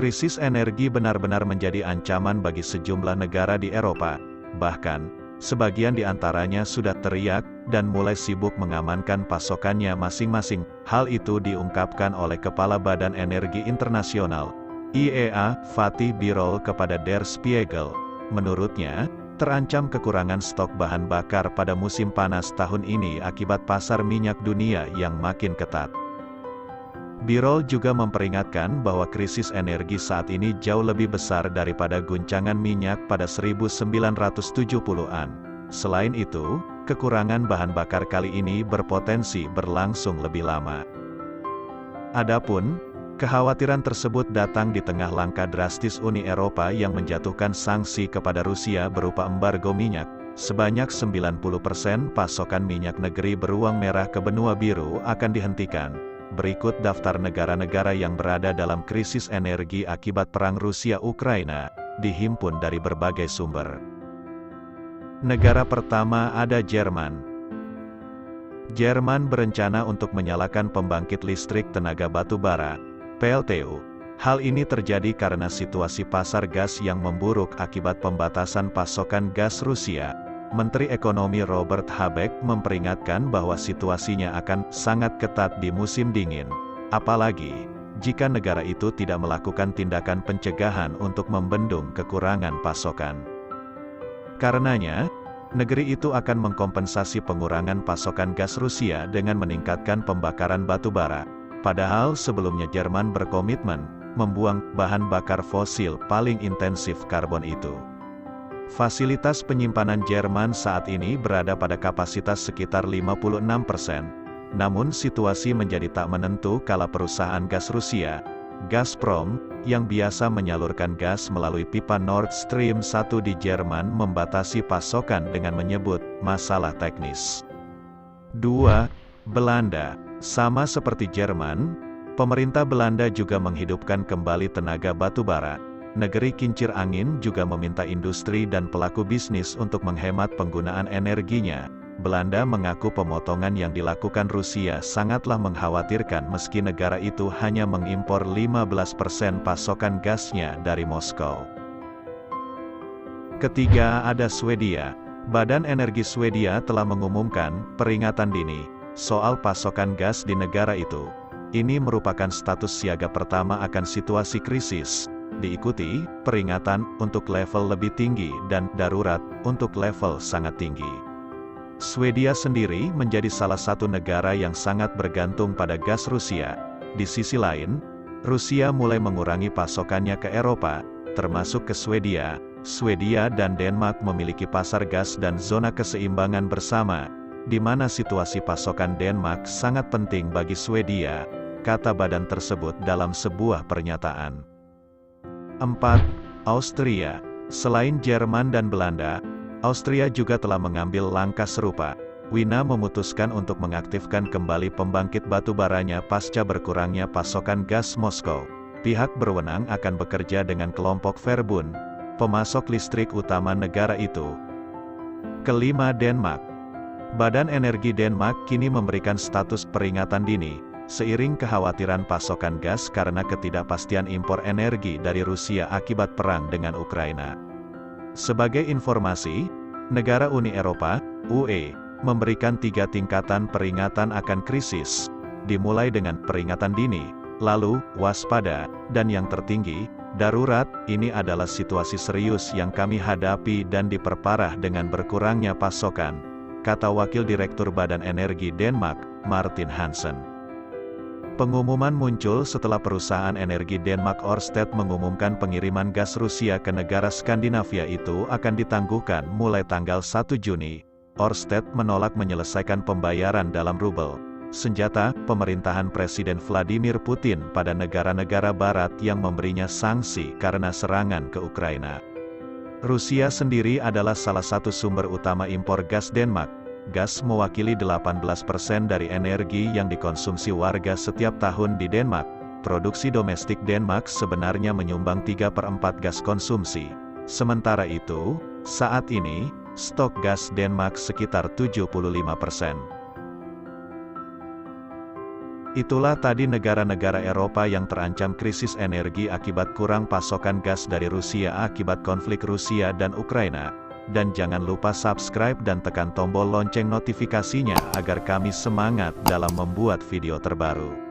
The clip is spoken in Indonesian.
Krisis energi benar-benar menjadi ancaman bagi sejumlah negara di Eropa. Bahkan, sebagian di antaranya sudah teriak dan mulai sibuk mengamankan pasokannya masing-masing. Hal itu diungkapkan oleh Kepala Badan Energi Internasional, IEA, Fatih Birol kepada Der Spiegel. Menurutnya, terancam kekurangan stok bahan bakar pada musim panas tahun ini akibat pasar minyak dunia yang makin ketat. Birol juga memperingatkan bahwa krisis energi saat ini jauh lebih besar daripada guncangan minyak pada 1970-an. Selain itu, kekurangan bahan bakar kali ini berpotensi berlangsung lebih lama. Adapun, kekhawatiran tersebut datang di tengah langkah drastis Uni Eropa yang menjatuhkan sanksi kepada Rusia berupa embargo minyak. Sebanyak 90% pasokan minyak negeri beruang merah ke benua biru akan dihentikan. Berikut daftar negara-negara yang berada dalam krisis energi akibat perang Rusia-Ukraina, dihimpun dari berbagai sumber. Negara pertama ada Jerman. Jerman berencana untuk menyalakan pembangkit listrik tenaga batu bara, PLTU. Hal ini terjadi karena situasi pasar gas yang memburuk akibat pembatasan pasokan gas Rusia. Menteri Ekonomi Robert Habeck memperingatkan bahwa situasinya akan sangat ketat di musim dingin. Apalagi, jika negara itu tidak melakukan tindakan pencegahan untuk membendung kekurangan pasokan. Karenanya, negeri itu akan mengkompensasi pengurangan pasokan gas Rusia dengan meningkatkan pembakaran batu bara. Padahal sebelumnya Jerman berkomitmen membuang bahan bakar fosil paling intensif karbon itu. Fasilitas penyimpanan Jerman saat ini berada pada kapasitas sekitar 56%. Namun situasi menjadi tak menentu kala perusahaan gas Rusia, Gazprom, yang biasa menyalurkan gas melalui pipa Nord Stream 1 di Jerman membatasi pasokan dengan menyebut masalah teknis. 2. Belanda. Sama seperti Jerman, pemerintah Belanda juga menghidupkan kembali tenaga batu bara. Negeri kincir angin juga meminta industri dan pelaku bisnis untuk menghemat penggunaan energinya. Belanda mengaku pemotongan yang dilakukan Rusia sangatlah mengkhawatirkan meski negara itu hanya mengimpor 15% pasokan gasnya dari Moskow. Ketiga ada Swedia. Badan Energi Swedia telah mengumumkan peringatan dini soal pasokan gas di negara itu. Ini merupakan status siaga pertama akan situasi krisis. Diikuti peringatan untuk level lebih tinggi dan darurat untuk level sangat tinggi. Swedia sendiri menjadi salah satu negara yang sangat bergantung pada gas Rusia. Di sisi lain, Rusia mulai mengurangi pasokannya ke Eropa, termasuk ke Swedia. Swedia dan Denmark memiliki pasar gas dan zona keseimbangan bersama, di mana situasi pasokan Denmark sangat penting bagi Swedia, kata badan tersebut dalam sebuah pernyataan. 4. Austria. Selain Jerman dan Belanda, Austria juga telah mengambil langkah serupa. Wina memutuskan untuk mengaktifkan kembali pembangkit batu baranya pasca berkurangnya pasokan gas Moskow. Pihak berwenang akan bekerja dengan kelompok Verbund, pemasok listrik utama negara itu. 5. Denmark. Badan Energi Denmark kini memberikan status peringatan dini, seiring kekhawatiran pasokan gas karena ketidakpastian impor energi dari Rusia akibat perang dengan Ukraina. Sebagai informasi, negara Uni Eropa, UE, memberikan 3 tingkatan peringatan akan krisis, dimulai dengan peringatan dini, lalu, waspada, dan yang tertinggi, darurat. Ini adalah situasi serius yang kami hadapi dan diperparah dengan berkurangnya pasokan, kata Wakil Direktur Badan Energi Denmark, Martin Hansen. Pengumuman muncul setelah perusahaan energi Denmark Ørsted mengumumkan pengiriman gas Rusia ke negara Skandinavia itu akan ditangguhkan mulai tanggal 1 Juni. Ørsted menolak menyelesaikan pembayaran dalam rubel, senjata pemerintahan Presiden Vladimir Putin pada negara-negara barat yang memberinya sanksi karena serangan ke Ukraina. Rusia sendiri adalah salah satu sumber utama impor gas Denmark. Gas mewakili 18% dari energi yang dikonsumsi warga setiap tahun di Denmark. Produksi domestik Denmark sebenarnya menyumbang 3/4 gas konsumsi. Sementara itu, saat ini, stok gas Denmark sekitar 75%. Itulah tadi negara-negara Eropa yang terancam krisis energi akibat kurang pasokan gas dari Rusia akibat konflik Rusia dan Ukraina. Dan jangan lupa subscribe dan tekan tombol lonceng notifikasinya agar kami semangat dalam membuat video terbaru.